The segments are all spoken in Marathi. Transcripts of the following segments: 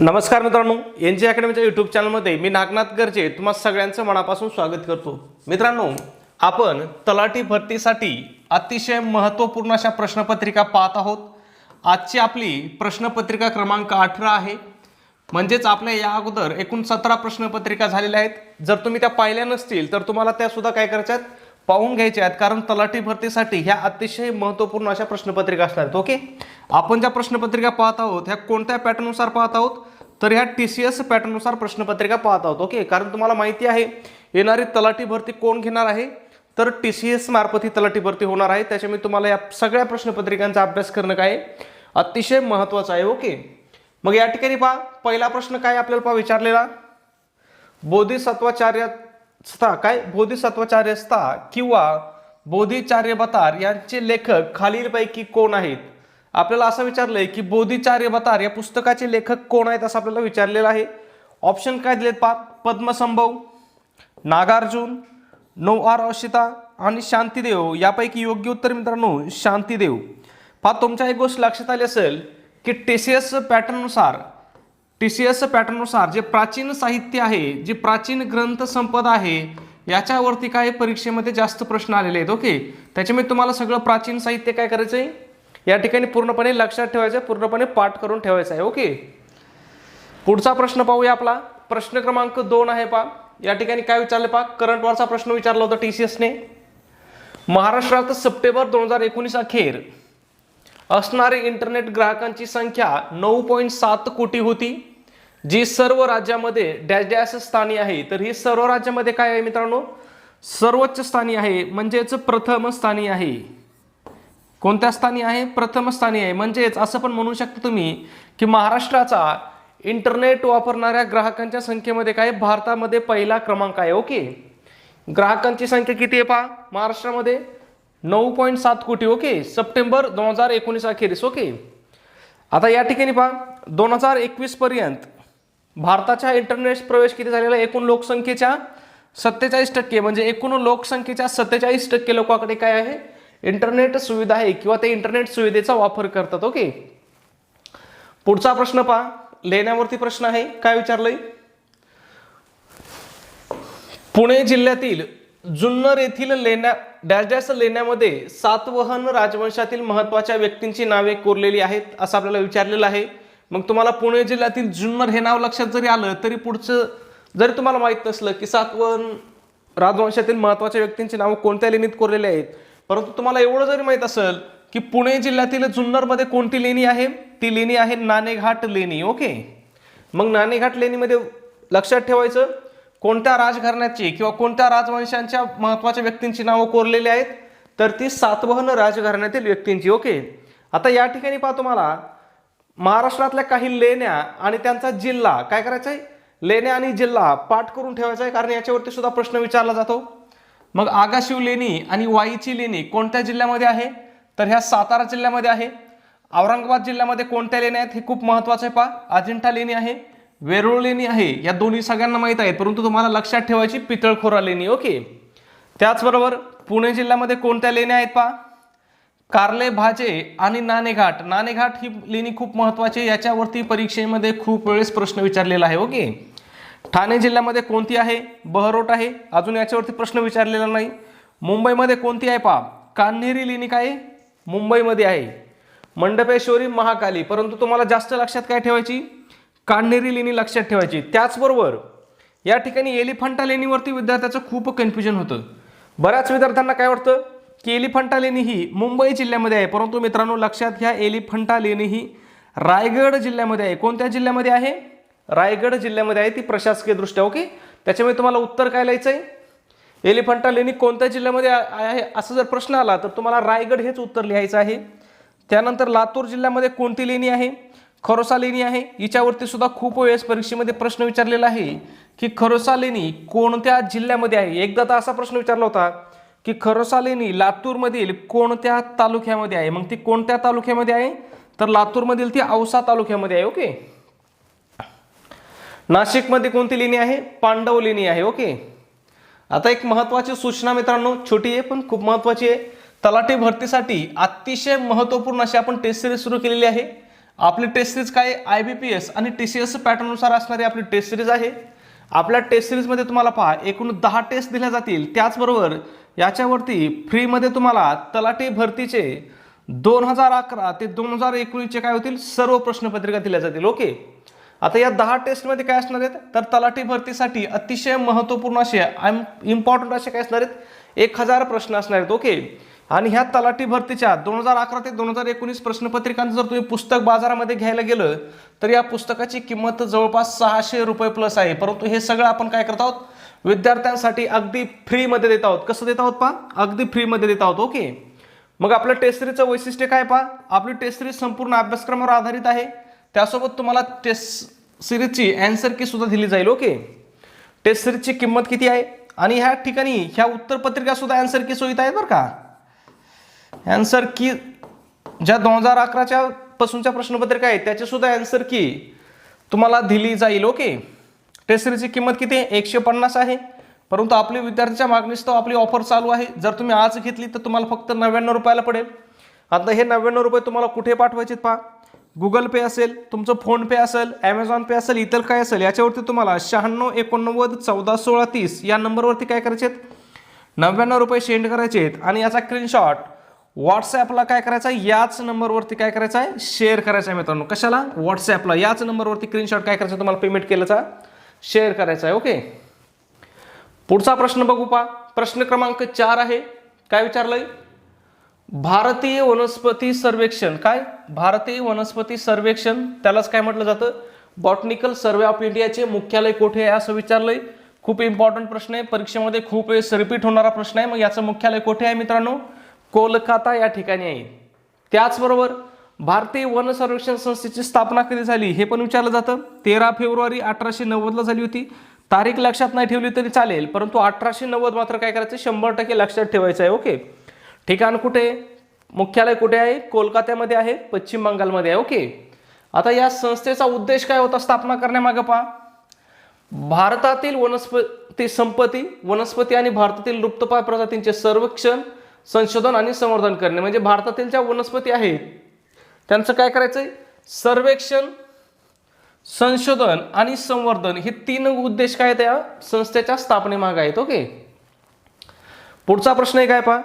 नमस्कार मित्रांनो, एनजी अकॅडमीच्या यूट्यूब चॅनलमध्ये मी नागनाथ गरजे तुम्हा सगळ्यांचं मनापासून स्वागत करतो। मित्रांनो, आपण तलाठी भरतीसाठी अतिशय महत्त्वपूर्ण अशा प्रश्नपत्रिका पाहत आहोत। आजची आपली प्रश्नपत्रिका क्रमांक 18 आहे। म्हणजेच आपल्या या अगोदर एकूण 17 प्रश्नपत्रिका झालेल्या आहेत। जर तुम्ही त्या पाहिल्या नसतील तर तुम्हाला त्या सुद्धा काय करायच्या आहेत, पाहून घ्यायच्या आहेत, कारण तलाठी भरतीसाठी ह्या अतिशय महत्त्वपूर्ण अशा प्रश्नपत्रिका असणार आहेत। ओके, आपण ज्या प्रश्नपत्रिका पाहत आहोत ह्या कोणत्या पॅटर्ननुसार पाहत आहोत, तर ह्या TCS पॅटर्ननुसार प्रश्नपत्रिका पाहत आहोत। ओके, कारण तुम्हाला माहिती आहे येणारी तलाठी भरती कोण घेणार आहे, तर TCS मार्फत ही तलाठी भरती होणार आहे। त्याच्यामुळे तुम्हाला या सगळ्या प्रश्नपत्रिकांचा अभ्यास करणं काय अतिशय महत्त्वाचं आहे। ओके, मग या ठिकाणी पहा, पहिला प्रश्न काय आपल्याला पहा विचारलेला, बोधिसत्वाचार्यस्था किंवा बोधिचार्यवतार यांचे लेखक खालीलपैकी कोण आहेत। आपल्याला असं विचारलंय की बोधिचार्यवतार या पुस्तकाचे लेखक कोण आहेत असं आपल्याला विचारलेलं आहे। ऑप्शन काय दिलेत पहा, पद्मसंभव, नागार्जुन, नौआरशिता आणि शांतिदेव। यापैकी योग्य उत्तर मित्रांनो शांतिदेव। पहा, तुमच्या एक गोष्ट लक्षात आली असेल की TCS पॅटर्ननुसार जे प्राचीन साहित्य आहे, जी प्राचीन ग्रंथ संपदा आहे, याच्यावरती काय परीक्षेमध्ये जास्त प्रश्न आलेले आहेत। ओके, त्याच्यामुळे तुम्हाला सगळं प्राचीन साहित्य काय करायचं आहे, या ठिकाणी पूर्णपणे लक्षात ठेवायचं आहे, पूर्णपणे पाठ करून ठेवायचं आहे। ओके, पुढचा प्रश्न पाहूया। आपला प्रश्न क्रमांक 2 आहे। पहा, या ठिकाणी काय विचारले पहा, करंट वॉरचा प्रश्न विचारला होता TCS ने। महाराष्ट्रात सप्टेंबर 2019 अखेर असणारे इंटरनेट ग्राहकांची संख्या 9.7 कोटी होती, जी सर्व राज्यामध्ये डॅश डॅश स्थानी आहे। तर ही सर्व राज्यामध्ये काय आहे मित्रांनो, सर्वोच्च स्थानी आहे, म्हणजेच प्रथम स्थानी आहे। कोणत्या स्थानी आहे, प्रथम स्थानी आहे। म्हणजेच असं पण म्हणू शकता तुम्ही की महाराष्ट्राचा इंटरनेट वापरणाऱ्या ग्राहकांच्या संख्येमध्ये काय भारतामध्ये पहिला क्रमांक आहे। ओके, ग्राहकांची संख्या किती आहे पहा महाराष्ट्रामध्ये, 9.7 कोटी। ओके, सप्टेंबर 2019 अखेरीस। ओके, आता या ठिकाणी पहा 2021 पर्यंत भारताच्या इंटरनेट प्रवेश किती झालेला आहे, एकूण लोकसंख्येच्या 47%, म्हणजे एकूण लोकसंख्येच्या 47% लोकांकडे काय आहे, इंटरनेट सुविधा आहे किंवा ते इंटरनेट सुविधेचा वापर करतात। ओके, पुढचा प्रश्न पहा, लेण्यावरती प्रश्न आहे। काय विचारलंय, पुणे जिल्ह्यातील जुन्नर येथील डॅश डॅश लेण्यामध्ये सातवहन राजवंशातील महत्वाच्या व्यक्तींची नावे कोरलेली आहेत असं आपल्याला विचारलेलं आहे। मग तुम्हाला पुणे जिल्ह्यातील जुन्नर हे नाव लक्षात जरी आलं तरी पुढचं जरी तुम्हाला माहित नसलं की सातवहन राजवंशातील महत्वाच्या व्यक्तींची नावं कोणत्या लेणीत कोरलेली आहेत, परंतु तुम्हाला एवढं जरी माहित असेल की पुणे जिल्ह्यातील जुन्नरमध्ये कोणती लेणी आहे, ती लेणी आहे नाणेघाट लेणी। ओके, मग नाणेघाट लेणीमध्ये लक्षात ठेवायचं कोणत्या राजघराण्याची किंवा कोणत्या राजवंशांच्या महत्वाच्या व्यक्तींची नावं कोरलेली आहेत, तर ती सातवहन राजघराण्यातील व्यक्तींची। ओके, आता या ठिकाणी पहा, तुम्हाला महाराष्ट्रातल्या काही लेण्या आणि त्यांचा जिल्हा काय करायचा आहे, लेण्या आणि जिल्हा पाठ करून ठेवायचा आहे, कारण याच्यावरती सुद्धा प्रश्न विचारला जातो। मग आगाशिव लेणी आणि वाईची लेणी कोणत्या जिल्ह्यामध्ये आहे, तर ह्या सातारा जिल्ह्यामध्ये आहे। औरंगाबाद जिल्ह्यामध्ये कोणत्या लेण्या आहेत हे खूप महत्वाचं आहे पहा, अजिंठा लेणी आहे, वेरूळ लेणी आहे। या दोन्ही सगळ्यांना माहित आहेत, परंतु तुम्हाला लक्षात ठेवायची पितळखोरा लेणी। ओके, त्याचबरोबर पुणे जिल्ह्यामध्ये कोणत्या लेण्या आहेत पहा, कार्ले भाजे आणि नाणेघाट। नाणेघाट ही लेणी खूप महत्वाची आहे, याच्यावरती परीक्षेमध्ये खूप वेळेस प्रश्न विचारलेला आहे। ओके, ठाणे जिल्ह्यामध्ये कोणती आहे, बहरोट आहे, अजून याच्यावरती प्रश्न विचारलेला नाही। मुंबईमध्ये कोणती आहे पहा, कान्हेरी लेणी काय मुंबईमध्ये आहे। मंडपेश्वरी महाकाली, परंतु तुम्हाला जास्त लक्षात काय ठेवायची, कान्हेरी लेणी लक्षात ठेवायची। त्याचबरोबर या ठिकाणी एलिफंटा लेणीवरती विद्यार्थ्याचं खूप कन्फ्युजन होतं। बऱ्याच विद्यार्थ्यांना काय वाटतं की एलिफंटा लेणी ही मुंबई जिल्ह्यामध्ये आहे, परंतु मित्रांनो लक्षात घ्या, एलिफंटा लेणी ही रायगड जिल्ह्यामध्ये आहे। कोणत्या जिल्ह्यामध्ये आहे, रायगड जिल्ह्यामध्ये आहे, ती प्रशासकीय दृष्ट्या। ओके, त्याच्यामुळे तुम्हाला उत्तर काय लिहायचं आहे, एलिफंटा लेणी कोणत्या जिल्ह्यामध्ये आहे असं जर प्रश्न आला तर तुम्हाला रायगड हेच उत्तर लिहायचं आहे। त्यानंतर लातूर जिल्ह्यामध्ये कोणती लेणी आहे, खरोसा लेणी आहे। हिच्यावरती सुद्धा खूप वेळेस परीक्षेमध्ये प्रश्न विचारलेला आहे की खरोसा लेणी कोणत्या जिल्ह्यामध्ये आहे। एकदा तर असा प्रश्न विचारला होता की खरोसा लेणी लातूरमधील कोणत्या तालुक्यामध्ये आहे, मग ती कोणत्या तालुक्यामध्ये आहे, तर लातूरमधील ती औसा तालुक्यामध्ये आहे। ओके, नाशिकमध्ये कोणती लेणी आहे, पांडव लेणी आहे। ओके, आता एक महत्वाची सूचना मित्रांनो, छोटी आहे पण खूप महत्वाची आहे, तलाठी भरतीसाठी अतिशय महत्त्वपूर्ण अशी आपण टेस्ट सिरीज सुरू केलेली आहे। आपली टेस्ट सिरीज काय IBPS आणि TCS पॅटर्ननुसार असणारी आपली टेस्ट सिरीज आहे. आपल्या टेस्ट सिरीजमध्ये तुम्हाला पहा एकूण 10 टेस्ट दिल्या जातील. त्याचबरोबर याच्यावरती फ्रीमध्ये तुम्हाला तलाठी भरतीचे 2011 ते 2019चे काय होतील सर्व प्रश्नपत्रिका दिल्या जातील. ओके, आता या 10 टेस्टमध्ये काय असणार आहेत तर तलाठी भरतीसाठी अतिशय महत्त्वपूर्ण असे इम्पॉर्टंट असे काय असणार आहेत 1000 प्रश्न असणार आहेत. ओके, आणि ह्या तलाठी भरतीच्या 2011 ते 2019 प्रश्नपत्रिकांचं जर तुम्ही पुस्तक बाजारामध्ये घ्यायला गेलं तर या पुस्तकाची किंमत जवळपास 600 रुपये प्लस आहे. परंतु हे सगळं आपण काय करत आहोत विद्यार्थ्यांसाठी अगदी फ्रीमध्ये देत आहोत. कसं देत आहोत पहा, अगदी फ्रीमध्ये देत आहोत. ओके, मग आपलं टेस्ट सिरीजचं वैशिष्ट्य काय पहा, आपली टेस्ट सिरीज संपूर्ण अभ्यासक्रमावर आधारित आहे. त्यासोबत तुम्हाला टेस्ट सिरीजची अँसर की सुद्धा दिली जाईल. ओके, टेस्ट सिरीजची किंमत किती आहे आणि ह्या ठिकाणी ह्या उत्तरपत्रिका सुद्धा अँसर की सोयीत आहेत बरं का. अँसर की ज्या 2011च्या पासूनच्या प्रश्नपत्रिका आहेत त्याची सुद्धा अँसर की तुम्हाला दिली जाईल. ओके, टेस्ट सिरीजची किंमत किती आहे 150 आहे. परंतु आपली विद्यार्थ्यांच्या मागणीस्तव आपली ऑफर चालू आहे. जर तुम्ही आज घेतली तर तुम्हाला फक्त 99 रुपयाला पडेल. आता हे 99 रुपये तुम्हाला कुठे पाठवायचे पहा, गुगल पे असेल, तुमचं फोन पे असेल, ॲमेझॉन पे असेल, इतर काय असेल याच्यावरती तुम्हाला 96 89 14 16 30 या नंबरवरती काय करायचे आहेत 99 रुपये सेंड करायचे आहेत आणि याचा स्क्रीनशॉट व्हॉट्सॲपला काय करायचा आहे याच नंबरवरती काय करायचा आहे शेअर करायचा आहे. मित्रांनो कशाला व्हॉट्सॲपला याच नंबरवरती स्क्रीनशॉट काय करायचा तुम्हाला पेमेंट केल्याचा शेअर करायचा आहे. ओके, पुढचा प्रश्न बघू पहा, प्रश्न क्रमांक 4 आहे. काय विचारलंय, भारतीय वनस्पती सर्वेक्षण, काय भारतीय वनस्पती सर्वेक्षण त्यालाच काय म्हटलं जातं बॉटनिकल सर्वे ऑफ इंडियाचे मुख्यालय कोठे आहे असं विचारलंय. खूप इम्पॉर्टंट प्रश्न आहे, परीक्षेमध्ये खूप वेळेस रिपीट होणारा प्रश्न आहे. मग याचं मुख्यालय कोठे आहे मित्रांनो, कोलकाता या ठिकाणी आहे. त्याचबरोबर भारतीय वन सर्वेक्षण संस्थेची स्थापना कधी झाली हे पण विचारलं जातं. 13 फेब्रुवारी 1890 झाली होती. तारीख लक्षात नाही ठेवली तरी चालेल, परंतु 1890 मात्र काय करायचं 100% लक्षात ठेवायचं आहे. ओके, ठिकाण कुठे, मुख्यालय कुठे आहे, कोलकात्यामध्ये आहे, पश्चिम बंगालमध्ये आहे. ओके, आता या संस्थेचा उद्देश काय होता स्थापना करण्यामागे पहा, भारतातील वनस्पती संपत्ती, वनस्पती आणि भारतातील लुप्तप्राय प्रजातींचे सर्वेक्षण, संशोधन आणि संवर्धन करणे. म्हणजे भारतातील ज्या वनस्पती आहेत त्यांचं काय करायचंय सर्वेक्षण, संशोधन आणि संवर्धन हे 3 उद्देश काय त्या संस्थेच्या स्थापनेमागे आहेत. ओके, पुढचा प्रश्न आहे काय पहा,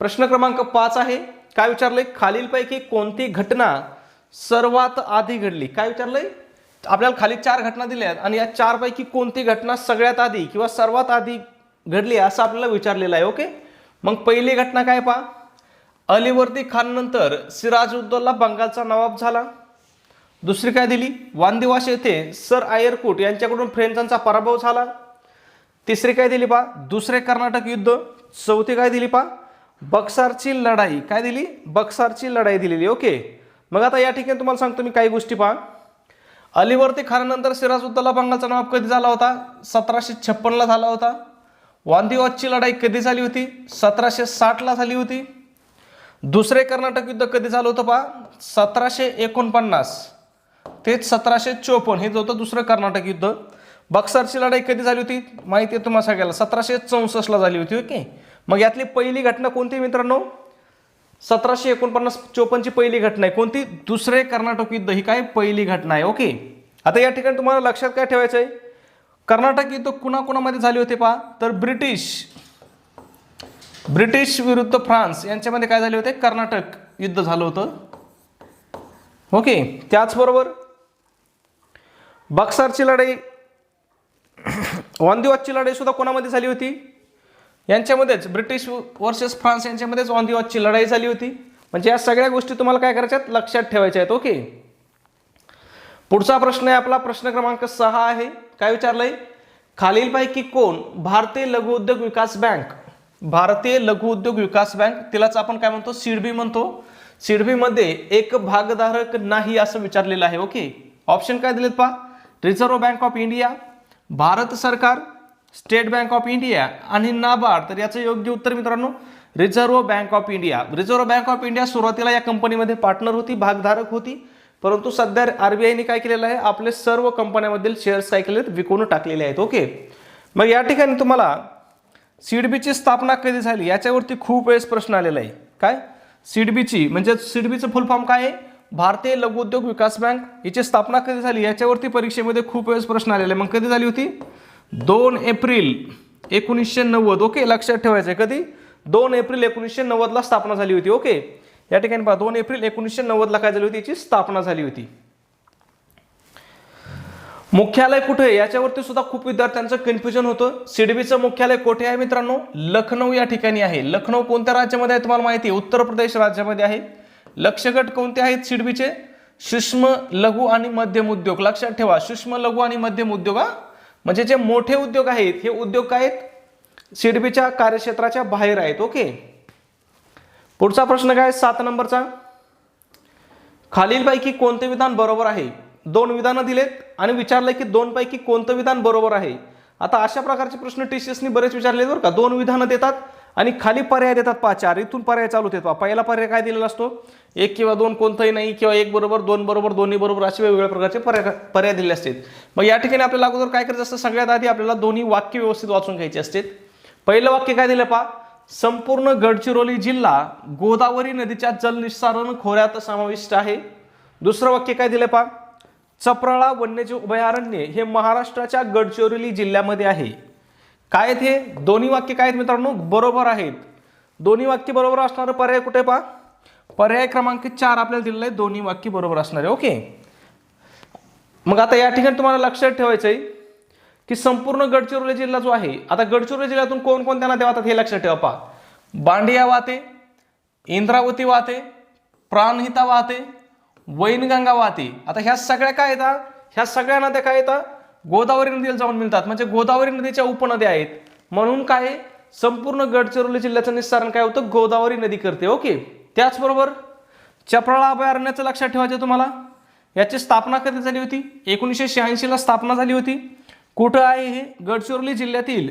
प्रश्न क्रमांक 5 आहे. काय विचारलंय, खालीलपैकी कोणती घटना सर्वात आधी घडली. काय विचारलंय, आपल्याला खाली 4 घटना दिल्या आहेत आणि या 4 पैकी कोणती घटना सगळ्यात आधी किंवा सर्वात आधी घडली असं आपल्याला विचारलेलं आहे. ओके, मग पहिली घटना काय पहा, अलीवर्दी खान नंतर सिराजुद्दौला बंगालचा नवाब झाला. दुसरी काय दिली, वांदिवाश येथे सर आयरकूट यांच्याकडून फ्रेंचांचा पराभव झाला. तिसरी काय दिली पहा, दुसरे कर्नाटक युद्ध. चौथी काय दिली पहा, बक्सारची लढाई. काय दिली, बक्सारची लढाई दिलेली. ओके, मग आता या ठिकाणी तुम्हाला सांगतो मी काही गोष्टी पहा. अलीवर्दी खानानंतर सिराजुद्दौला बंगालचा नवाब कधी झाला होता 1756 ला झाला होता. वांदिवाजची लढाई कधी झाली होती 1760 ला झाली होती. दुसरे कर्नाटक युद्ध कधी झालं होतं पहा 1749 ते 1754 हे होतं दुसरं कर्नाटक युद्ध. बक्सरची लढाई कधी झाली होती माहिती आहे तुम्हाला सगळ्याला 1764 ला झाली होती. ओके, मग यातली पहिली घटना कोणती मित्रांनो 1749-54 ची पहिली घटना आहे कोणती, दुसरे कर्नाटक युद्ध ही काय पहिली घटना आहे. ओके, आता या ठिकाणी तुम्हाला लक्षात काय ठेवायचं आहे, कर्नाटक युद्ध कुणाकुणामध्ये झाले होते पहा, तर ब्रिटिश विरुद्ध फ्रान्स यांच्यामध्ये काय झाले होते कर्नाटक युद्ध झालं होतं. ओके, त्याचबरोबर बक्सरची लढाई वांदिवाजची लढाई सुद्धा कोणामध्ये झाली होती, यांच्यामध्येच ब्रिटिश वर्सेस फ्रान्स यांच्यामध्येच वांदिवाजची लढाई झाली होती. म्हणजे या सगळ्या गोष्टी तुम्हाला काय करायच्यात लक्षात ठेवायच्या आहेत. ओके, पुढचा प्रश्न आहे आपला प्रश्न क्रमांक 6 आहे. काय विचारलंय, खालीलपैकी कोण भारतीय लघु उद्योग विकास बँक, भारतीय लघु उद्योग विकास बँक तिलाच आपण काय म्हणतो सिडबी म्हणतो, सिडबी मध्ये एक भागधारक नाही असं विचारलेलं आहे. ओके, ऑप्शन काय दिलेत पहा, reserve bank of India, Bharat सरकार, स्टेट बँक ऑफ इंडिया आणि नाबार्ड. तर याचं योग्य उत्तर मित्रांनो reserve bank of India. Reserve bank of India सुरुवातीला या कंपनीमध्ये पार्टनर होती, भागधारक होती, परंतु सध्या आरबीआयने काय केलेलं आहे आपले सर्व कंपन्यांमधील शेअर्स काय केलेत विकून टाकलेले आहेत. ओके, मग या ठिकाणी तुम्हाला सिडबीची स्थापना कधी झाली याच्यावरती खूप वेळेस प्रश्न आलेला आहे. काय सिडबीची म्हणजे सिडबीचं फुल फॉर्म काय आहे, भारतीय लघु उद्योग विकास बँक हिची स्थापना कधी झाली याच्यावरती परीक्षेमध्ये खूप वेळेस प्रश्न आलेले. मग कधी झाली होती? 2 एप्रिल 1990. ओके, लक्षात ठेवायचं आहे. कधी? 2 एप्रिल 1990 ला स्थापना झाली होती. ओके, या ठिकाणी पहा 2 एप्रिल 1990 ला काय झाली होती? याची स्थापना झाली होती. मुख्यालय कुठे आहे याच्यावरती सुद्धा खूप विद्यार्थ्यांचं कन्फ्युजन होतं. सिडबीचं मुख्यालय कुठे आहे मित्रांनो? लखनौ या ठिकाणी आहे. लखनौ कोणत्या राज्यामध्ये आहे तुम्हाला माहिती आहे? उत्तर प्रदेश राज्यामध्ये आहे. लक्ष्य गट कोणते आहेत सिडबीचे? सूक्ष्म लघु आणि मध्यम उद्योग. लक्षात ठेवा, सूक्ष्म लघु आणि मध्यम उद्योग. म्हणजे जे मोठे उद्योग आहेत हे उद्योग काय आहेत? सिडबीच्या कार्यक्षेत्राच्या बाहेर आहेत. ओके, पुढचा प्रश्न काय 7 नंबरचा? खालीलपैकी कोणते विधान बरोबर आहे? 2 विधानं दिलेत आणि विचारलंय की 2 पैकी कोणतं विधान बरोबर आहे. आता अशा प्रकारचे प्रश्न टीसीएसनी बरेच विचारले बरं का. 2 विधानं देतात आणि खाली पर्याय देतात 5-4. इथून पर्याय चालू होते. पहिला पर्याय काय दिलेला असतो? 1 किंवा 2 कोणतंही नाही, किंवा 1 बरोबर, 2 बरोबर, दोन्ही बरोबर, असे वेगवेगळ्या प्रकारचे पर्याय दिलेले असतात. मग या ठिकाणी आपल्याला अगोदर काय करायचं असतं? सगळ्यात आधी आपल्याला दोन्ही वाक्य व्यवस्थित वाचून घ्यायचे असतात. पहिलं वाक्य काय दिलं पहा? संपूर्ण गडचिरोली जिल्हा गोदावरी नदीच्या जलनिस्सारण खोऱ्यात समाविष्ट आहे. दुसरं वाक्य काय दिलं पहा? चपराळा वन्यजीव अभयारण्य हे महाराष्ट्राच्या गडचिरोली जिल्ह्यामध्ये आहे. काय आहेत हे? दोन्ही वाक्य काय आहेत मित्रांनो? बरोबर आहेत. दोन्ही वाक्य बरोबर असणारं पर्याय कुठे पहा? पर्याय क्रमांक 4 आपल्याला दिलेलं आहे. दोन्ही वाक्य बरोबर असणार आहे. ओके, मग आता या ठिकाणी तुम्हाला लक्षात ठेवायचं आहे की संपूर्ण गडचिरोली जिल्हा जो आहे, आता गडचिरोली जिल्ह्यातून कोणकोणत्या नद्या वाहतात हे लक्षात ठेवा. पहा, बांडिया वाहते, इंद्रावती वाहते, प्राणहिता वाहते, वैनगंगा वाहते. आता ह्या सगळ्या काय येतात? ह्या सगळ्या नद्या काय येतात? गोदावरी नदीला जाऊन मिळतात. म्हणजे गोदावरी नदीच्या उपनद्या आहेत. म्हणून काय? संपूर्ण गडचिरोली जिल्ह्याचं निस्सारण काय होतं? गोदावरी नदी करते. ओके, त्याचबरोबर चपराळा अभयारण्याचं लक्षात ठेवायचं तुम्हाला. याची स्थापना कधी झाली होती? 1986 ला स्थापना झाली होती. कुठं आहे हे? गडचिरोली जिल्ह्यातील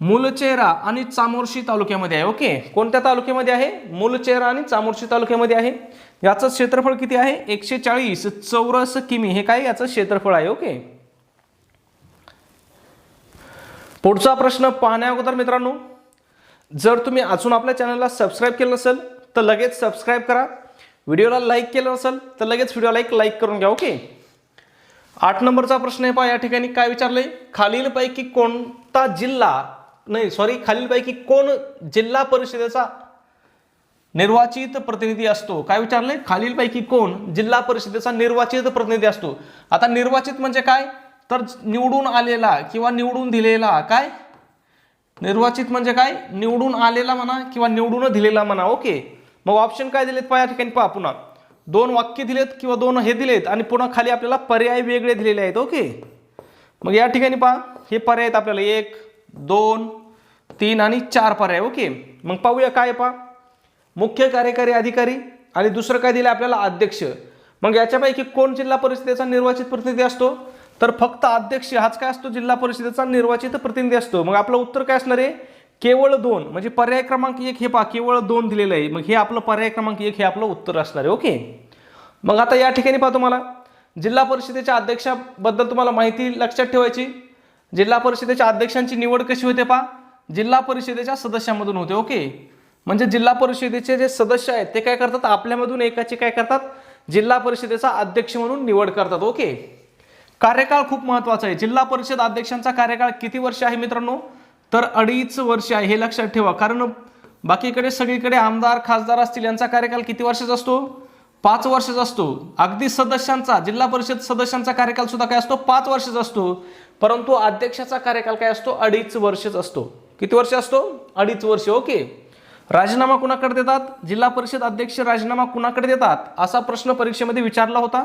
मुलचेरा आणि चामोर्शी तालुक्यामध्ये आहे. ओके, कोणत्या तालुक्यामध्ये आहे? मुलचेरा आणि चामोर्शी तालुक्यामध्ये आहे. याचं क्षेत्रफळ किती आहे? 140 चौरस किमी हे काय याचं क्षेत्रफळ आहे. ओके, पुढचा प्रश्न पाहण्या अगोदर मित्रांनो, जर तुम्ही अजून आपल्या चॅनलला सबस्क्राईब केलं नसेल तर लगेच सबस्क्राईब करा. व्हिडिओला लाईक केलं नसेल तर लगेच व्हिडिओला लाईक करून घ्या. ओके, 8 नंबरचा प्रश्न आहे पहा. या ठिकाणी काय विचारलंय? खालीलपैकी कोणता जिल्हा खालीलपैकी कोण जिल्हा परिषदेचा निर्वाचित प्रतिनिधी असतो? काय विचारलंय? खालीलपैकी कोण जिल्हा परिषदेचा निर्वाचित प्रतिनिधी असतो? आता निर्वाचित म्हणजे काय? तर निवडून आलेला किंवा निवडून दिलेला. काय निर्वाचित म्हणजे काय? निवडून आलेला म्हणा किंवा निवडून दिलेला म्हणा. ओके, मग ऑप्शन काय दिलेत पहा. या ठिकाणी पहा, पुन्हा 2 वाक्य दिलेत किंवा 2 हे दिलेत आणि पुन्हा खाली आपल्याला पर्याय वेगळे दिलेले आहेत. ओके, मग या ठिकाणी पहा हे पर्याय आहेत आपल्याला 1, 2, 3 आणि 4 पर्याय. ओके, मग पाहूया काय पहा. मुख्य कार्यकारी अधिकारी आणि दुसरं काय दिलं आपल्याला? अध्यक्ष. मग याच्यापैकी कोण जिल्हा परिषदेचा निर्वाचित प्रतिनिधी असतो? तर फक्त अध्यक्ष हाच काय असतो? जिल्हा परिषदेचा निर्वाचित प्रतिनिधी असतो. मग आपलं उत्तर काय असणार आहे? केवळ 2. म्हणजे पर्याय क्रमांक 1 हे पहा केवळ 2 दिलेलं आहे. मग हे आपलं पर्याय क्रमांक 1 हे आपलं उत्तर असणार आहे. ओके, मग आता या ठिकाणी पहा तुम्हाला जिल्हा परिषदेच्या अध्यक्षाबद्दल तुम्हाला माहिती लक्षात ठेवायची. जिल्हा परिषदेच्या अध्यक्षांची निवड कशी होते पहा? जिल्हा परिषदेच्या सदस्यांमधून होते. ओके, म्हणजे जिल्हा परिषदेचे जे सदस्य आहेत ते काय करतात? आपल्यामधून एकाची काय करतात? जिल्हा परिषदेचा अध्यक्ष म्हणून निवड करतात. ओके, कार्यकाळ खूप महत्वाचा आहे. जिल्हा परिषद अध्यक्षांचा कार्यकाळ किती वर्ष आहे मित्रांनो? तर 2.5 वर्ष आहे. हे लक्षात ठेवा, कारण बाकीकडे सगळीकडे आमदार खासदार असतील यांचा कार्यकाळ किती वर्षाचा असतो? 5 वर्षाचा असतो. अगदी सदस्यांचा, जिल्हा परिषद सदस्यांचा कार्यकाळ सुद्धा काय असतो? 5 वर्षाचा असतो. परंतु अध्यक्षाचा कार्यकाळ काय असतो? 2.5 वर्षच असतो. किती वर्ष असतो? 2.5 वर्ष. ओके, राजीनामा कुणाकडे देतात? जिल्हा परिषद अध्यक्ष राजीनामा कुणाकडे देतात असा प्रश्न परीक्षेमध्ये विचारला होता.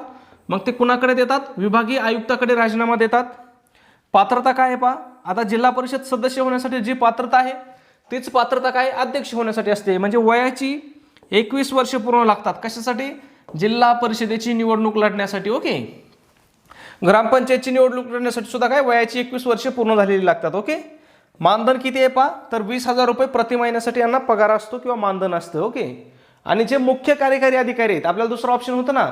मग ते कुणाकडे देतात? विभागीय आयुक्ताकडे राजीनामा देतात. पात्रता काय आहे पहा. आता जिल्हा परिषद सदस्य होण्यासाठी जी पात्रता आहे तीच पात्रता काय? अध्यक्ष होण्यासाठी असते. म्हणजे वयाची 21 वर्ष पूर्ण लागतात. कशासाठी? जिल्हा परिषदेची निवडणूक लढण्यासाठी. ओके, ग्रामपंचायतची निवडणूक लढण्यासाठी सुद्धा काय वयाची 21 वर्ष पूर्ण झालेली लागतात. ओके, मानधन किती आहे पहा? तर 20,000 रुपये प्रति महिन्यासाठी यांना पगार असतो किंवा मानधन असतं. ओके, आणि जे मुख्य कार्यकारी अधिकारी आहेत, आपल्याला दुसरा ऑप्शन होतं ना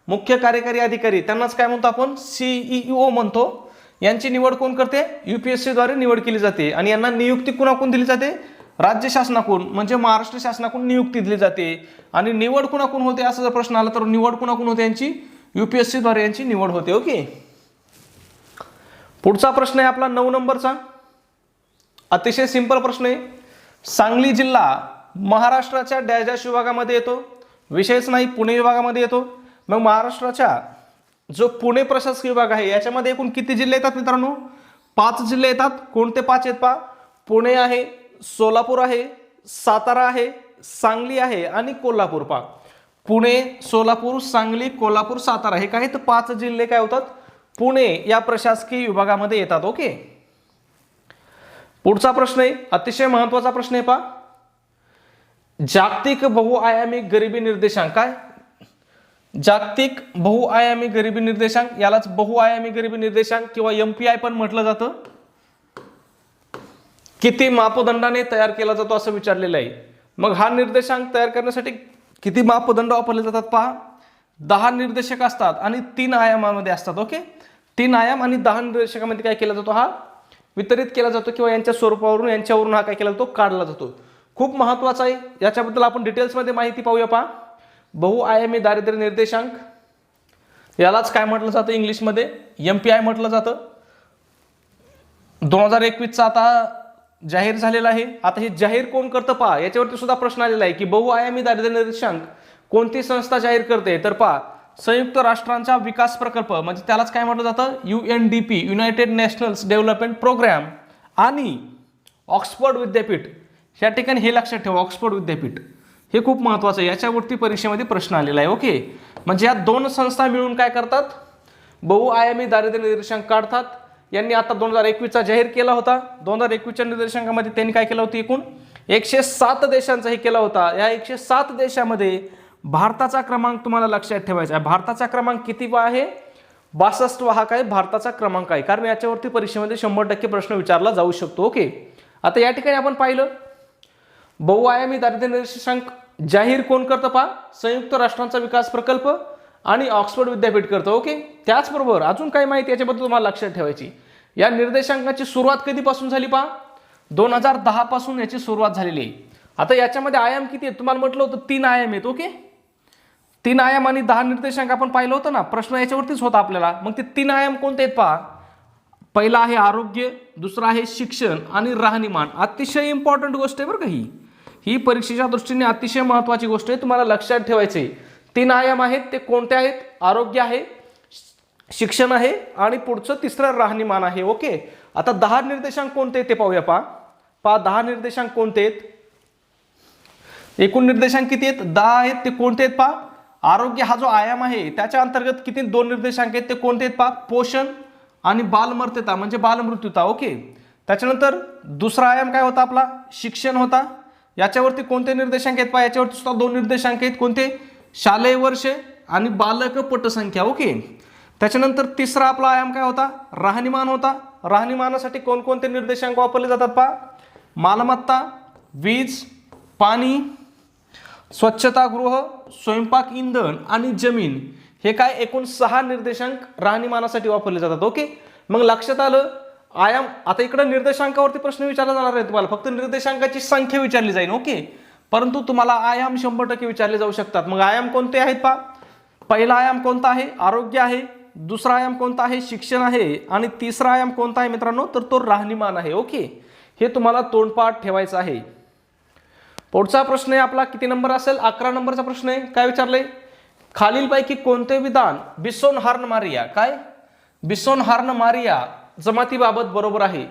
मुख्य कार्यकारी अधिकारी, त्यांनाच काय म्हणतो आपण? CEO म्हणतो. यांची निवड कोण करते? UPSC द्वारे निवड केली जाते. आणि यांना नियुक्ती कुणाकडून दिली जाते? राज्य शासनाकडून म्हणजे महाराष्ट्र शासनाकडून नियुक्ती दिली जाते. आणि निवड कुणाकडून होते असा जर प्रश्न आला तर निवड कुणाकडून होते यांची UPSC द्वारे यांची निवड होते. ओके. पुढचा प्रश्न आहे आपला 9 नंबरचा. अतिशय सिंपल प्रश्न आहे. सांगली जिल्हा महाराष्ट्राच्या डॅश डॅश विभागामध्ये येतो. विषयच नाही, पुणे विभागामध्ये येतो. मग महाराष्ट्राच्या जो पुणे प्रशासकीय विभाग आहे याच्यामध्ये एकूण किती जिल्हे येतात मित्रांनो? 5 जिल्हे येतात. कोणते 5 आहेत पहा? पुणे आहे, सोलापूर आहे, सातारा आहे, सांगली आहे आणि कोल्हापूर. पहा, पुणे, सोलापूर, सांगली, कोल्हापूर, सातारा हे काय तर 5 जिल्हे काय होतात? पुणे या प्रशासकीय विभागामध्ये येतात. ओके. पुढचा प्रश्न आहे, अतिशय महत्वाचा प्रश्न आहे. पहा, जागतिक बहुआयामी गरिबी निर्देशांक. काय? जागतिक बहुआयामी गरिबी निर्देशांक, यालाच बहुआयामी गरिबी निर्देशांक किंवा MPI पण म्हटलं जातं. किती मापदंडाने तयार केला जातो असं विचारलेलं आहे. मग हा निर्देशांक तयार करण्यासाठी किती मापदंड वापरले जातात? पहा, 10 निर्देशक असतात आणि 3 आयामामध्ये असतात. ओके. 3 आयाम आणि 10 निर्देशकामध्ये काय केला जातो? हा वितरित केला जातो किंवा यांच्या स्वरूपावरून यांच्यावरून हा काय केला जातो? काढला जातो. खूप महत्वाचा आहे. याच्याबद्दल आपण डिटेल्समध्ये माहिती पाहूया. पहा, बहुआयामी दारिद्र्य निर्देशांक यालाच काय म्हटलं जातं इंग्लिशमध्ये? MPI म्हटलं जातं. 2021चा आता जाहीर झालेला आहे. आता हे जाहीर कोण करतं? पहा, याच्यावरती सुद्धा प्रश्न आलेला आहे की बहुआयामी दारिद्र्य निर्देशांक कोणती संस्था जाहीर करते? तर पहा, संयुक्त राष्ट्रांचा विकास प्रकल्प म्हणजे त्यालाच काय म्हटलं जातं? UNDP, United Nationals development programme. आणि ऑक्सफर्ड विद्यापीठ, या ठिकाणी हे लक्षात ठेवा, ऑक्सफर्ड विद्यापीठ हे खूप महत्वाचं आहे. याच्यावरती परीक्षेमध्ये प्रश्न आलेला आहे. ओके. म्हणजे या 2 संस्था मिळून काय करतात? बहुआयामी दारिद्र्य निर्देशांक काढतात. यांनी आता 2021चा जाहीर केला होता. 2021च्या निर्देशांकामध्ये त्यांनी काय केलं होतं? एकूण 107 देशांचा हे केला होता. या 107 देशामध्ये भारताचा क्रमांक तुम्हाला लक्षात ठेवायचा आहे. भारताचा क्रमांक किती आहे? 62 हा काय भारताचा क्रमांक आहे. कारण याच्यावरती परीक्षेमध्ये 100% प्रश्न विचारला जाऊ शकतो. ओके. आता या ठिकाणी आपण पाहिलं बहुआयामी दारिद्र्य निर्देशांक जाहीर कोण करतं? पहा, संयुक्त राष्ट्रांचा विकास प्रकल्प आणि ऑक्सफर्ड विद्यापीठ करतं. ओके. त्याचबरोबर अजून काही माहिती याच्याबद्दल तुम्हाला लक्षात ठेवायची. या निर्देशांकाची सुरुवात कधीपासून झाली? पहा, 2010 पासून याची सुरुवात झालेली आहे. आता याच्यामध्ये आयाम किती आहेत? तुम्हाला म्हटलं होतं 3 आयाम आहेत. ओके. 3 आयाम आणि 10 निर्देशांक आपण पाहिलं होतं ना, प्रश्न याच्यावरतीच होता आपल्याला. मग ते 3 आयाम कोणते आहेत? पहा, पहिला आहे आरोग्य, दुसरा आहे शिक्षण आणि राहणीमान. अतिशय इम्पॉर्टंट गोष्ट आहे बरं का ही परीक्षेच्या दृष्टीने अतिशय महत्वाची गोष्ट आहे. तुम्हाला लक्षात ठेवायचे 3 आयाम आहेत. ते कोणते आहेत? आरोग्य आहे, शिक्षण आहे आणि पुढचं तिसरं राहणीमान आहे. ओके. आता 10 निर्देशांक कोणते आहेत ते पाहूया. पहा 10 निर्देशांक कोणते आहेत? एकूण निर्देशांक किती आहेत? 10 आहेत. ते कोणते आहेत? पहा, आरोग्य हा जो आयाम आहे त्याच्या अंतर्गत किती 2 निर्देशांक आहेत? ते कोणते आहेत? पहा, पोषण आणि बालमर्त्यता म्हणजे बालमृत्यूता. ओके. त्याच्यानंतर दुसरा आयाम काय होता आपला? शिक्षण होता. याच्यावरती कोणते निर्देशांक आहेत? पहा, याच्यावरती सुद्धा 2 निर्देशांक आहेत. कोणते? शालेय वर्ष आणि बालक पटसंख्या. ओके. त्याच्यानंतर तिसरा आपला आयाम काय होता? राहणीमान होता. राहणीमानासाठी कोणकोणते निर्देशांक वापरले जातात? पहा, मालमत्ता, वीज, पाणी, स्वच्छतागृह, स्वयंपाक इंधन आणि जमीन हे काय एकूण 6 निर्देशांक राहणीमानासाठी वापरले जातात. ओके. मग लक्षात आलं आयाम. आता इकडे निर्देशांकावरती प्रश्न विचारला जाणार आहे तुम्हाला, फक्त निर्देशांकाची संख्या विचारली जाईल. ओके. परंतु तुम्हाला आयाम 100% विचारले जाऊ शकतात. मग आयाम कोणते आहेत? पहा, पहिला आयाम कोणता आहे? आरोग्य आहे. दुसरा आयाम कोणता आहे? शिक्षण आहे. आणि तिसरा आयाम कोणता आहे मित्रांनो? तर तो राहणीमान आहे. ओके. हे तुम्हाला तोंडपाठ ठेवायचं आहे. पुढचा प्रश्न आहे आपला, किती नंबर असेल? 11 नंबरचा प्रश्न आहे. काय विचारलंय? खालीलपैकी कोणते विधान bison horn Maria bison horn Maria जमातीबाबत बरोबर आहे?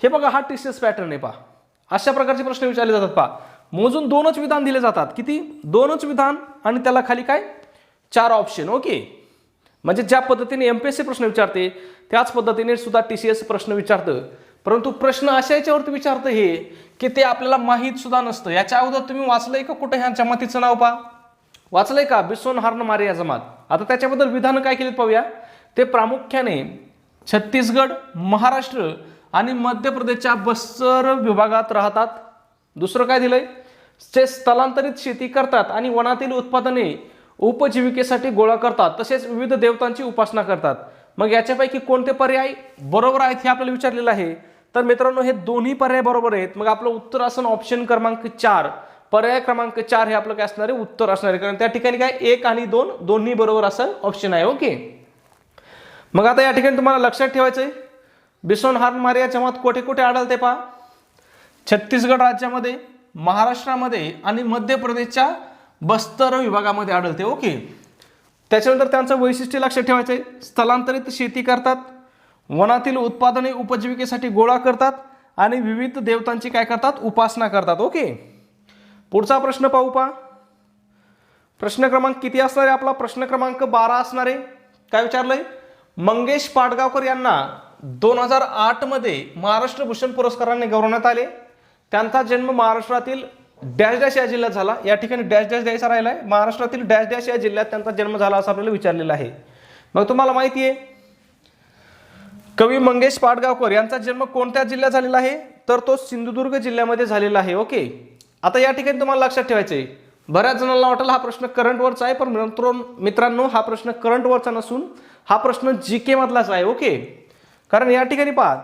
हे बघा, हा TCS पॅटर्न आहे. पहा, अशा प्रकारचे प्रश्न विचारले जातात. पहा, मोजून 2च विधान दिले जातात. किती? 2च विधान आणि त्याला खाली काय? 4 ऑप्शन. ओके. म्हणजे ज्या पद्धतीने MPSC प्रश्न विचारते त्याच पद्धतीने सुद्धा TCS प्रश्न विचारतं. परंतु प्रश्न अशा याच्यावरती विचारतं हे की ते आपल्याला माहीत सुद्धा नसतं. याच्या अगोदर तुम्ही वाचलंय का कुठे ह्या जमातीचं नाव? पहा, वाचलंय का? बिसोन हार्न मारिया जमात. आता त्याच्याबद्दल विधान काय केलीत पाहूया. ते प्रामुख्याने छत्तीसगड, महाराष्ट्र आणि मध्य प्रदेशच्या बस्तर विभागात राहतात. दुसरं काय दिलंय? ते स्थलांतरित शेती करतात आणि वनातील उत्पादने उपजीविकेसाठी गोळा करतात. तसेच विविध देवतांची उपासना करतात. मग याच्यापैकी कोणते पर्याय बरोबर आहेत हे आपल्याला विचारलेलं आहे. तर मित्रांनो हे दोन्ही पर्याय बरोबर आहेत. मग आपलं उत्तर असं ऑप्शन क्रमांक 4, पर्याय क्रमांक 4 हे आपलं काय असणार आहे, उत्तर असणार आहे. कारण त्या ठिकाणी काय 1 आणि 2 दोन्ही बरोबर असं ऑप्शन आहे. ओके. मग आता या ठिकाणी तुम्हाला लक्षात ठेवायचंय, बिसोन हार्न या जमात कुठे कुठे आढळते पहा. छत्तीसगड राज्यामध्ये, महाराष्ट्रामध्ये आणि मध्य प्रदेशच्या बस्तर विभागामध्ये आढळते. ओके. त्याच्यानंतर त्यांचं वैशिष्ट्य लक्षात ठेवायचंय, स्थलांतरित शेती करतात, वनातील उत्पादने उपजीविकेसाठी गोळा करतात आणि विविध देवतांची काय करतात, उपासना करतात. ओके. पुढचा प्रश्न पाहू पहा. प्रश्न क्रमांक किती असणार आहे आपला, प्रश्न क्रमांक 12 असणार आहे. काय विचारलंय, मंगेश पाडगावकर यांना 2008 मध्ये महाराष्ट्र भूषण पुरस्काराने गौरवण्यात आले. त्यांचा जन्म महाराष्ट्रातील डॅश डॅश या जिल्ह्यात झाला. या ठिकाणी डॅश डॅश द्यायचा राहिलाय, महाराष्ट्रातील डॅश डॅश या जिल्ह्यात त्यांचा जन्म झाला असं आपल्याला विचारलेलं आहे. मग तुम्हाला माहिती आहे कवी मंगेश पाडगावकर यांचा जन्म कोणत्या जिल्ह्यात झालेला आहे, तर तो सिंधुदुर्ग जिल्ह्यामध्ये झालेला आहे. ओके. आता या ठिकाणी तुम्हाला लक्षात ठेवायचंय, बऱ्याच जणांना वाटेल हा प्रश्न करंटवरचा आहे, पण मित्रांनो हा प्रश्न करंटवरचा नसून हा प्रश्न जीके मधलाच आहे. ओके. कारण या ठिकाणी पहा,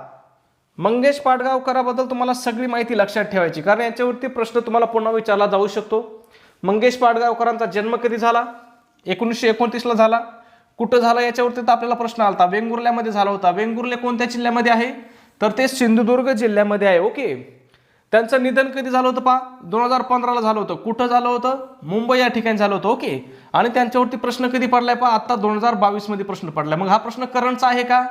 मंगेश पाडगावकराबद्दल तुम्हाला सगळी माहिती लक्षात ठेवायची, कारण याच्यावरती प्रश्न तुम्हाला पुन्हा विचारला जाऊ शकतो. मंगेश पाडगावकरांचा जन्म कधी झाला, 1929 ला झाला. कुठं झाला याच्यावरती तर आपल्याला प्रश्न आलता, वेंगुर्ल्यामध्ये झाला होता. वेंगुर्ले कोणत्या जिल्ह्यामध्ये आहे, तर ते सिंधुदुर्ग जिल्ह्यामध्ये आहे. ओके. त्यांचं निधन कधी झालं होतं पहा, 2015 ला झालं होतं. कुठं झालं होतं, मुंबई या ठिकाणी झालं होतं. ओके. आणि त्यांच्यावरती प्रश्न कधी पडलाय पहा, आता 2022 मध्ये प्रश्न पडलाय. मग हा प्रश्न करंटचा आहे का,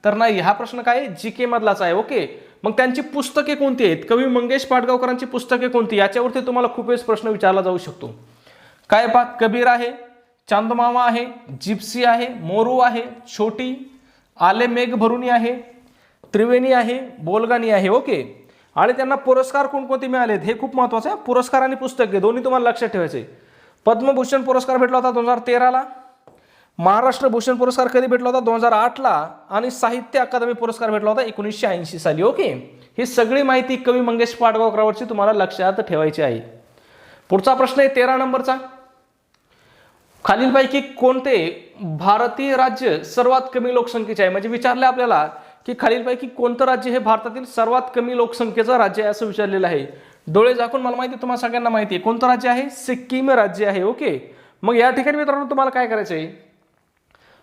तर नाही, हा प्रश्न काय जीके मधलाच आहे. ओके. मग त्यांची पुस्तके कोणती आहेत, कवी मंगेश पाडगावकरांची पुस्तके कोणती, याच्यावरती तुम्हाला खूप वेळेस प्रश्न विचारला जाऊ शकतो. काय पहा, कबीर आहे, चांदमामा आहे, जिप्सी आहे, मोरू आहे, छोटी, आले मेघ भरुनी आहे, त्रिवेणी आहे, बोलगानी आहे. ओके. आणि त्यांना पुरस्कार कोणकोणते मिळालेत हे खूप महत्वाचं आहे. पुरस्कार आणि पुस्तके दोन्ही तुम्हाला लक्षात ठेवायचे. पद्मभूषण पुरस्कार भेटला होता 2013 ला, महाराष्ट्र भूषण पुरस्कार कधी भेटला होता 2008 ला, आणि साहित्य अकादमी पुरस्कार भेटला होता 1980 साली. ओके. ही सगळी माहिती कवी मंगेश पाडगावकरांवरची तुम्हाला लक्षात ठेवायची आहे. पुढचा प्रश्न आहे 13 नंबरचा. खालीलपैकी कोणते भारतीय राज्य सर्वात कमी लोकसंख्येचे आहे, म्हणजे विचारले आपल्याला की खालीलपैकी कोणतं राज्य हे भारतातील सर्वात कमी लोकसंख्येचं राज्य आहे असं विचारलेलं आहे. डोळे झाकून मला माहिती, तुम्हाला सगळ्यांना माहिती आहे कोणतं राज्य आहे, सिक्कीम राज्य आहे. ओके. मग या ठिकाणी मित्रांनो तुम्हाला काय करायचं आहे,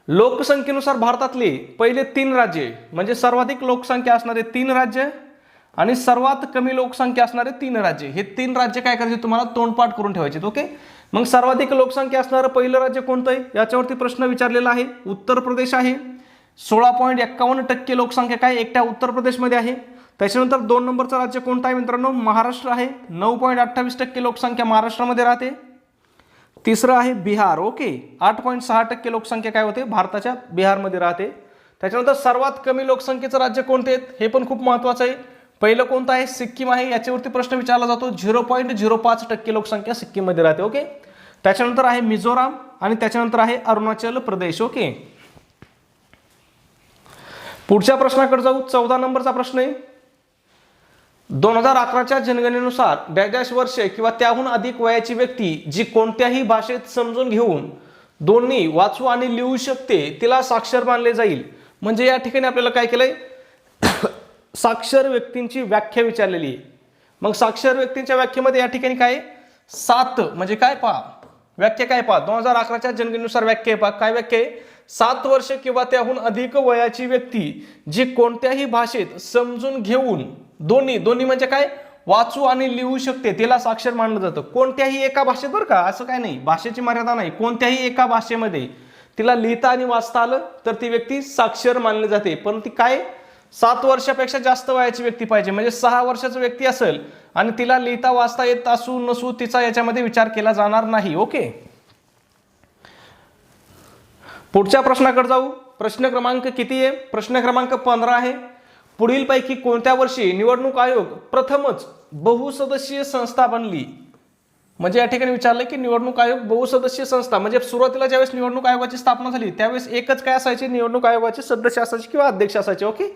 लोकसंख्येनुसार भारतातले पहिले 3 राज्य, म्हणजे सर्वाधिक लोकसंख्या असणारे 3 राज्य आणि सर्वात कमी लोकसंख्या असणारे 3 राज्य, हे 3 राज्य काय करायचे तुम्हाला तोंडपाठ करून ठेवायचे. ओके. मग सर्वाधिक लोकसंख्या असणारं पहिलं राज्य कोणतं आहे, याच्यावरती प्रश्न विचारलेला आहे. उत्तर प्रदेश आहे. 16.51% लोकसंख्या काय एकट्या उत्तर प्रदेशमध्ये आहे. त्याच्यानंतर 2 नंबरचं राज्य कोणतं आहे मित्रांनो, महाराष्ट्र आहे. 9.28% लोकसंख्या महाराष्ट्रामध्ये राहते. तिसरं आहे बिहार. ओके. 8.6% लोकसंख्या काय होते, भारताच्या बिहारमध्ये राहते. त्याच्यानंतर सर्वात कमी लोकसंख्येचं राज्य कोणते आहेत हे पण खूप महत्वाचं आहे. पहिलं कोणतं आहे, सिक्कीम आहे. याच्यावरती प्रश्न विचारला जातो. 0.05% लोकसंख्या सिक्कीममध्ये राहते. ओके. त्याच्यानंतर आहे मिझोराम आणि त्याच्यानंतर आहे अरुणाचल प्रदेश. ओके. पुढच्या प्रश्नाकडे जाऊ. 14 नंबरचा प्रश्न आहे, 2011च्या जनगणनेनुसार डॅश वर्ष किंवा त्याहून अधिक वयाची व्यक्ती जी कोणत्याही भाषेत समजून घेऊन दोन्ही वाचू आणि लिहू शकते तिला साक्षर मानले जाईल. म्हणजे या ठिकाणी आपल्याला काय केलंय, साक्षर व्यक्तींची व्याख्या विचारलेली आहे. मग साक्षर व्यक्तींच्या व्याख्येमध्ये या ठिकाणी काय 7 म्हणजे काय पहा, व्याख्या काय पहा, 2011च्या जनगणनेनुसार व्याख्या पहा. काय व्याख्या आहे, 7 वर्ष किंवा त्याहून अधिक वयाची व्यक्ती जी कोणत्याही भाषेत समजून घेऊन दोन्ही म्हणजे काय वाचू आणि लिहू शकते तिला साक्षर मानलं जातं. कोणत्याही एका भाषेत, बरं का, असं काय नाही, भाषेची मर्यादा नाही, कोणत्याही एका भाषेमध्ये तिला लिहिता आणि वाचता आलं तर ती व्यक्ती साक्षर मानली जाते. पण ती काय 7 वर्षापेक्षा जास्त वयाची व्यक्ती पाहिजे, म्हणजे 6 वर्षाची व्यक्ती असेल आणि तिला लिहिता वाचता येत असू नसू तिचा याच्यामध्ये विचार केला जाणार नाही. ओके. पुढच्या प्रश्नाकडे जाऊ. प्रश्न क्रमांक किती आहे, प्रश्न क्रमांक 15 आहे. पुढीलपैकी कोणत्या वर्षी निवडणूक आयोग प्रथमच बहुसदस्यीय संस्था बनली. म्हणजे या ठिकाणी विचारलं की निवडणूक आयोग बहुसदस्यीय संस्था, म्हणजे सुरुवातीला ज्यावेळेस निवडणूक आयोगाची स्थापना झाली त्यावेळेस एकच काय असायचे, निवडणूक आयोगाचे सदस्य असायचे किंवा अध्यक्ष असायचे. ओके.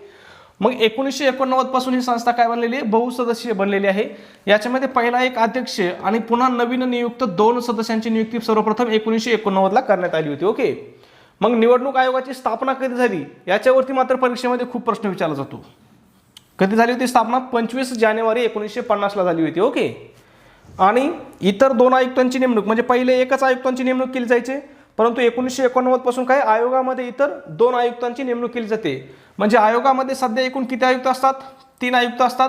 मग 1989 पासून ही संस्था काय बनलेली आहे, बहुसदस्यीय बनलेली आहे. याच्यामध्ये पहिला एक अध्यक्ष आणि पुन्हा नवीन नियुक्त 2 सदस्यांची नियुक्ती सर्वप्रथम 1989 ला करण्यात आली होती. ओके. मग निवडणूक आयोगाची स्थापना कधी झाली याच्यावरती मात्र परीक्षेमध्ये खूप प्रश्न विचारला जातो. कधी झाली होती स्थापना? 25 जानेवारी 1950ला झाली होती. ओके. आणि इतर 2 आयुक्तांची नेमणूक, म्हणजे पहिले एकच आयुक्तांची नेमणूक केली जायची, परंतु 1989 पासून काय आयोगामध्ये इतर 2 आयुक्तांची नेमणूक केली जाते. म्हणजे आयोगामध्ये सध्या एकूण किती आयुक्त असतात? 3 आयुक्त असतात.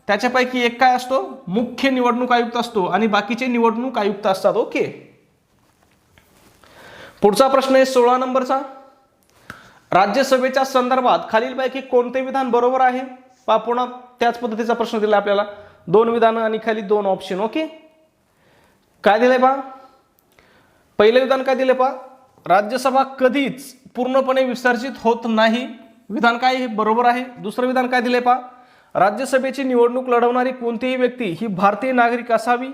त्याच्यापैकी एक काय असतो? मुख्य निवडणूक आयुक्त असतो आणि बाकीचे निवडणूक आयुक्त असतात. ओके. पुढचा प्रश्न आहे 16 नंबरचा. राज्यसभेच्या संदर्भात खालीलपैकी कोणते विधान बरोबर आहे? पुन्हा त्याच पद्धतीचा प्रश्न दिला आपल्याला. 2 विधानं आणि खाली 2 ऑप्शन. ओके. काय दिलंय पहा? पहिलं विधान काय दिले पहा? राज्यसभा कधीच पूर्णपणे विसर्जित होत नाही. विधान काय हे बरोबर आहे. दुसरं विधान काय दिले पहा? राज्यसभेची निवडणूक लढवणारी कोणतीही व्यक्ती ही भारतीय नागरिक असावी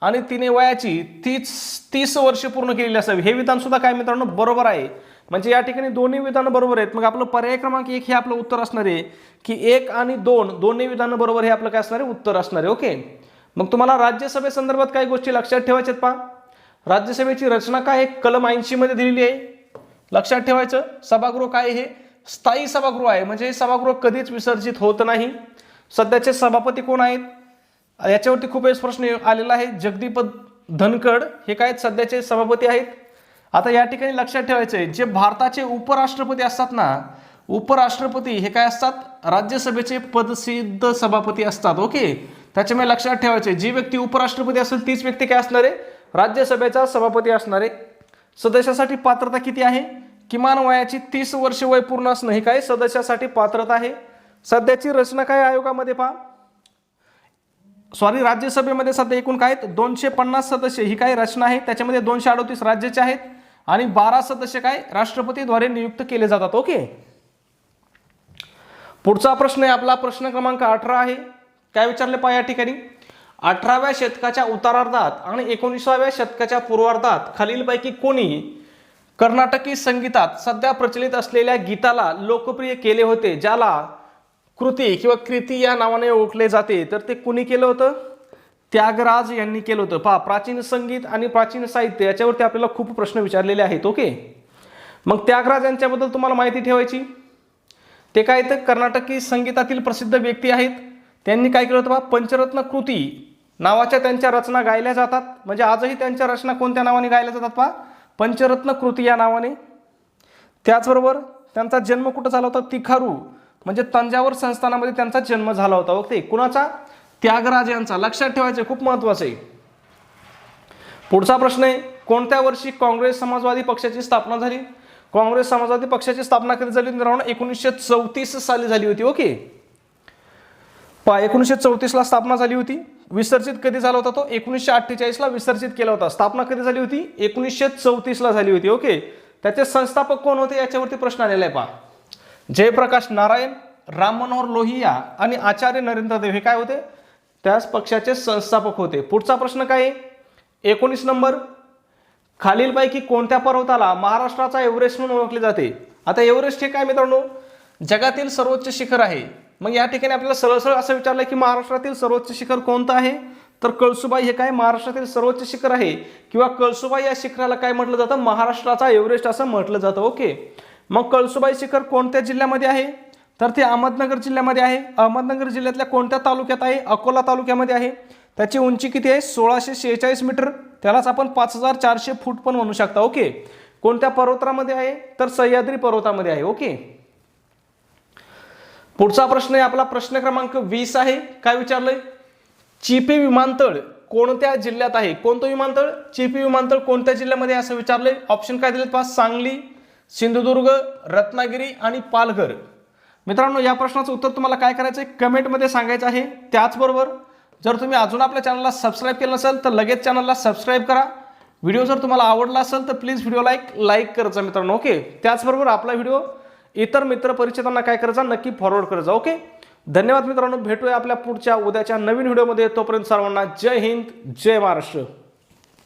आणि तिने वयाची 30 वर्ष पूर्ण केलेली असावी. हे विधान सुद्धा काय मित्रांनो बरोबर आहे. म्हणजे या ठिकाणी दोन्ही विधानं बरोबर आहेत. मग आपलं पर्याय क्रमांक 1 हे आपलं उत्तर असणार आहे की 1 आणि 2 दोन्ही विधानं बरोबर हे आपलं काय असणार आहे? उत्तर असणार आहे. ओके. मग तुम्हाला राज्यसभेसंदर्भात काही गोष्टी लक्षात ठेवायच्यात पहा. राज्यसभेची रचना काय आहे? कलम 80 मध्ये दिलेली आहे. लक्षात ठेवायचं. सभागृह काय हे? स्थायी सभागृह आहे. म्हणजे हे सभागृह कधीच विसर्जित होत नाही. सध्याचे सभापती कोण आहेत? याच्यावरती खूप वेळेस प्रश्न आलेला आहे. जगदीप धनखड हे काय सध्याचे सभापती आहेत. आता या ठिकाणी लक्षात ठेवायचं आहे, जे भारताचे उपराष्ट्रपती असतात ना, उपराष्ट्रपती हे काय असतात? राज्यसभेचे पदसिद्ध सभापती असतात. ओके. त्याच्यामुळे लक्षात ठेवायचे, जी व्यक्ती उपराष्ट्रपती असेल तीच व्यक्ती काय असणार आहे? राज्यसभेचा सभापती असणार आहे. सदस्यासाठी पात्रता किती आहे? किमान वयाची 30 वर्ष वय पूर्ण असणं हे काय सदस्यासाठी पात्रता आहे. सध्याची रचना काय आयोगामध्ये पहा? राज्यसभेमध्ये सध्या एकूण काय 250 सदस्य ही काय रचना आहे. त्याच्यामध्ये 238 राज्याचे आहेत आणि 12 सदस्य काय राष्ट्रपतीद्वारे नियुक्त केले जातात. ओके. पुढचा प्रश्न आहे आपला प्रश्न क्रमांक 18 आहे. काय विचारले पहा या ठिकाणी? 18व्या शतकाच्या उत्तरार्धात आणि 19व्या शतकाच्या पूर्वार्धात खालीलपैकी कोणी कर्नाटकी संगीतात सध्या प्रचलित असलेल्या गीताला लोकप्रिय केले होते, ज्याला कृती किंवा कृती या नावाने ओळखले जाते? तर ते कुणी केलं होतं? त्यागराज यांनी केलं होतं. पहा, प्राचीन संगीत आणि प्राचीन साहित्य याच्यावरती आपल्याला खूप प्रश्न विचारलेले आहेत. ओके. मग त्यागराज यांच्याबद्दल तुम्हाला माहिती ठेवायची. ते काय तर कर्नाटकी संगीतातील प्रसिद्ध व्यक्ती आहेत. त्यांनी काय केलं होतं पहा? पंचरत्न कृती नावाच्या त्यांच्या रचना गायल्या जातात. म्हणजे आजही त्यांच्या रचना कोणत्या नावाने गायल्या जातात पहा? पंचरत्न कृती या नावाने. त्याचबरोबर त्यांचा जन्म कुठं झाला होता? तिखारू म्हणजे तंजावर संस्थानामध्ये त्यांचा जन्म झाला होता. ओके. कुणाचा? त्यागराज यांचा. लक्षात ठेवायचे, खूप महत्वाचं आहे. पुढचा प्रश्न आहे, कोणत्या वर्षी काँग्रेस समाजवादी पक्षाची स्थापना झाली? काँग्रेस समाजवादी पक्षाची स्थापना कधी झाली? 1934 साली झाली होती. ओके. 1934 ला स्थापना झाली होती. विसर्जित कधी झाला होता तो? 1948 ला विसर्जित केला होता. स्थापना कधी झाली होती? 1934 ला झाली होती. ओके. त्याचे संस्थापक कोण होते याच्यावरती प्रश्न आलेला आहे पहा. जयप्रकाश नारायण, राम मनोहर लोहिया आणि आचार्य नरेंद्र देव हे काय होते? त्याच पक्षाचे संस्थापक होते. पुढचा प्रश्न काय आहे? 19 नंबर. खालीलपैकी कोणत्या पर्वताला महाराष्ट्राचा एव्हरेस्ट म्हणून ओळखले जाते? आता एव्हरेस्ट हे काय मित्रांनो? जगातील सर्वोच्च शिखर आहे. मग या ठिकाणी आपल्याला सरळ सरळ असं विचारलं की महाराष्ट्रातील सर्वोच्च शिखर कोणतं आहे? तर कळसुबाई हे काय महाराष्ट्रातील सर्वोच्च शिखर आहे, किंवा कळसुबाई या शिखराला काय म्हटलं जातं? महाराष्ट्राचा एव्हरेस्ट असं म्हटलं जातं. ओके. मग कळसुबाई शिखर कोणत्या जिल्ह्यामध्ये आहे? तर ते अहमदनगर जिल्ह्यामध्ये आहे. अहमदनगर जिल्ह्यातल्या कोणत्या तालुक्यात आहे? अकोला तालुक्यामध्ये आहे. त्याची उंची किती आहे? 1646 मीटर. त्यालाच आपण 5400 फूट पण म्हणू शकता. ओके. कोणत्या पर्वतामध्ये आहे? तर सह्याद्री पर्वतामध्ये आहे. ओके. पुढचा प्रश्न आहे आपला प्रश्न क्रमांक 20 आहे. काय विचारलंय? चिपी विमानतळ कोणत्या जिल्ह्यात आहे? कोणतं विमानतळ? चिपी विमानतळ कोणत्या जिल्ह्यामध्ये असं विचारलंय? ऑप्शन काय दिलेत पहा? सांगली, सिंधुदुर्ग, रत्नागिरी आणि पालघर. मित्रांनो, या प्रश्नाचं उत्तर तुम्हाला काय करायचं आहे? कमेंटमध्ये सांगायचं आहे. त्याचबरोबर जर तुम्ही अजून आपल्या चॅनलला सबस्क्राईब केलं नसेल तर लगेच चॅनलला सबस्क्राईब करा. व्हिडिओ जर तुम्हाला आवडला असेल तर प्लीज व्हिडिओला लाईक करायचा मित्रांनो. ओके. त्याचबरोबर आपला व्हिडिओ इतर मित्र परिचितांना काय करायचा? नक्की फॉरवर्ड करायचा. ओके. धन्यवाद मित्रांनो. भेटूया आपल्या पुढच्या उद्याच्या नवीन व्हिडिओमध्ये. तोपर्यंत सर्वांना जय हिंद, जय महाराष्ट्र.